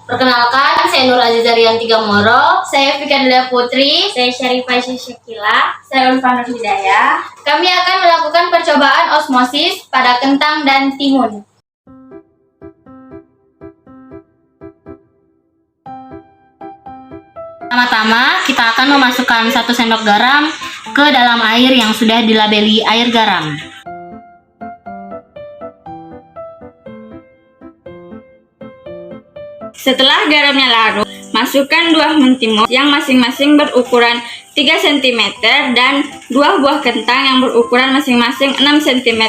Perkenalkan, saya Nur Aziza Rianti Gamoro. Saya Fikar Delia Putri. Saya Syarifah Syakila. Saya Ulfa Nur Hidayah. Kami akan melakukan percobaan osmosis pada kentang dan timun. Pertama-tama, kita akan memasukkan 1 sendok garam ke dalam air yang sudah dilabeli air garam. Setelah garamnya larut, masukkan 2 mentimun yang masing-masing berukuran 3 cm dan 2 buah kentang yang berukuran masing-masing 6 cm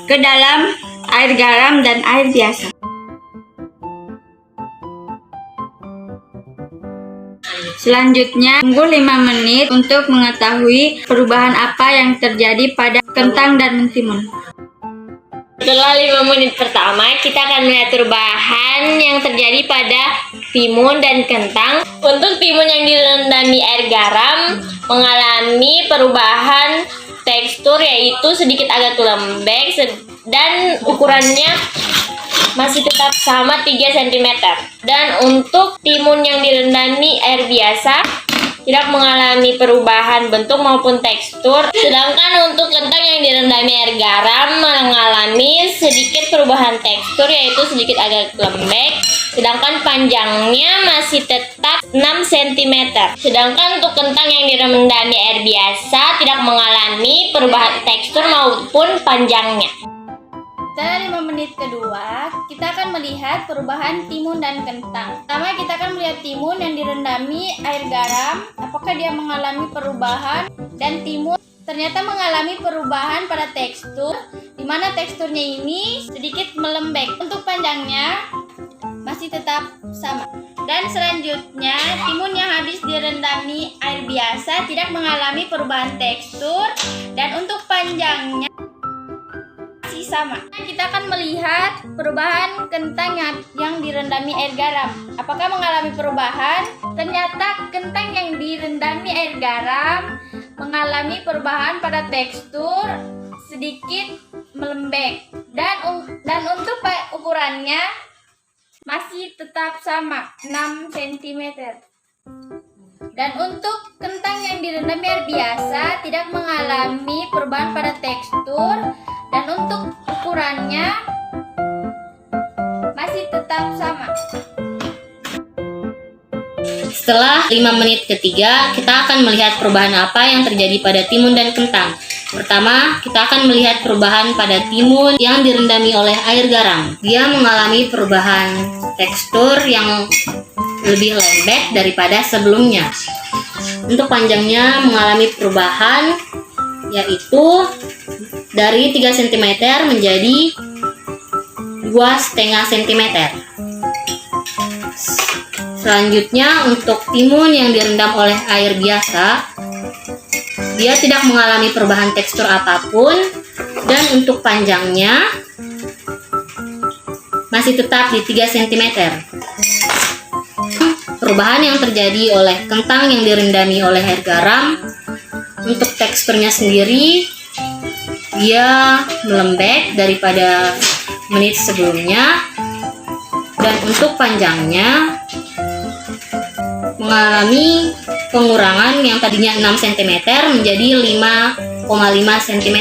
ke dalam air garam dan air biasa. Selanjutnya, tunggu 5 menit untuk mengetahui perubahan apa yang terjadi pada kentang dan mentimun. Setelah 5 menit pertama, kita akan melihat perubahan yang terjadi pada timun dan kentang. Untuk timun yang direndam di air garam mengalami perubahan tekstur, yaitu sedikit agak lembek dan ukurannya masih tetap sama 3 cm. Dan untuk timun yang direndami air biasa tidak mengalami perubahan bentuk maupun tekstur. Sedangkan untuk kentang yang direndami air garam mengalami sedikit perubahan tekstur, yaitu sedikit agak lembek. Sedangkan panjangnya masih tetap 6 cm. Sedangkan untuk kentang yang direndami air biasa tidak mengalami perubahan tekstur maupun panjangnya. Setelah 5 menit kedua, kita akan melihat perubahan timun dan kentang. Pertama, kita akan melihat timun yang direndami air garam, apakah dia mengalami perubahan, dan timun ternyata mengalami perubahan pada tekstur, di mana teksturnya ini sedikit melembek. Untuk panjangnya masih tetap sama. Dan selanjutnya, timun yang habis direndami air biasa tidak mengalami perubahan tekstur, dan untuk panjangnya sama. Kita akan melihat perubahan kentang yang direndami air garam. Apakah mengalami perubahan? Ternyata kentang yang direndami air garam mengalami perubahan pada tekstur, sedikit melembek, dan untuk ukurannya masih tetap sama 6 cm. Dan untuk kentang yang direndami air biasa tidak mengalami perubahan pada tekstur, dan untuk ukurannya masih tetap sama. Setelah 5 menit ketiga, kita akan melihat perubahan apa yang terjadi pada timun dan kentang. Pertama, kita akan melihat perubahan pada timun yang direndami oleh air garam. Dia mengalami perubahan tekstur yang lebih lembek daripada sebelumnya. Untuk panjangnya mengalami perubahan, yaitu dari 3 cm menjadi 2,5 cm. Selanjutnya, untuk timun yang direndam oleh air biasa, dia tidak mengalami perubahan tekstur apapun, dan untuk panjangnya masih tetap di 3 cm. Perubahan yang terjadi oleh kentang yang direndami oleh air garam, untuk teksturnya sendiri dia melembek daripada menit sebelumnya, dan untuk panjangnya mengalami pengurangan yang tadinya 6 cm menjadi 5,5 cm.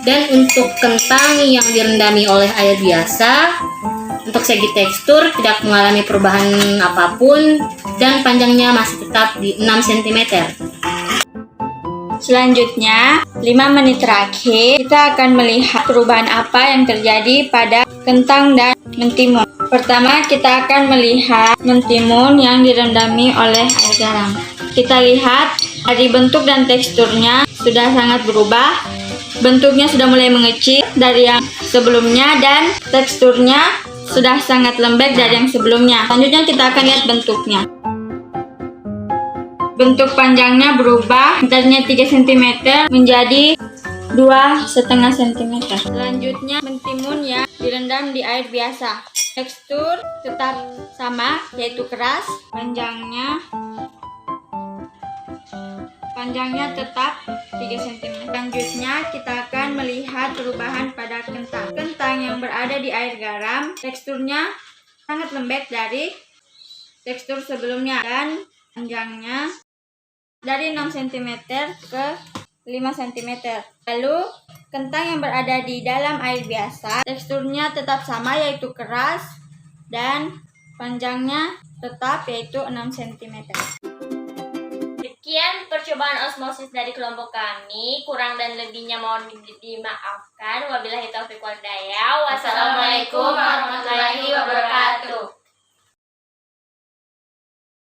Dan untuk kentang yang direndami oleh air biasa, untuk segi tekstur tidak mengalami perubahan apapun, dan panjangnya masih tetap di 6 cm. Selanjutnya, 5 menit terakhir, kita akan melihat perubahan apa yang terjadi pada kentang dan mentimun. Pertama, kita akan melihat mentimun yang direndami oleh air garam. Kita lihat dari bentuk dan teksturnya sudah sangat berubah. Bentuknya sudah mulai mengecil dari yang sebelumnya, dan teksturnya sudah sangat lembek dari yang sebelumnya. Selanjutnya kita akan lihat bentuknya. Bentuk panjangnya berubah dari 3 cm menjadi 2,5 cm. Selanjutnya, mentimun yang direndam di air biasa. Tekstur tetap sama, yaitu keras. Panjangnya tetap 3 cm. Selanjutnya, kita akan melihat perubahan pada kentang. Kentang yang berada di air garam, teksturnya sangat lembek dari tekstur sebelumnya dan panjangnya dari 6 cm ke 5 cm. Lalu kentang yang berada di dalam air biasa teksturnya tetap sama yaitu keras dan panjangnya tetap yaitu 6 cm. Sekian percobaan osmosis dari kelompok kami. Kurang dan lebihnya mohon dimaafkan. Wabillahi taufiq wal hidayah. Wassalamualaikum warahmatullahi wabarakatuh.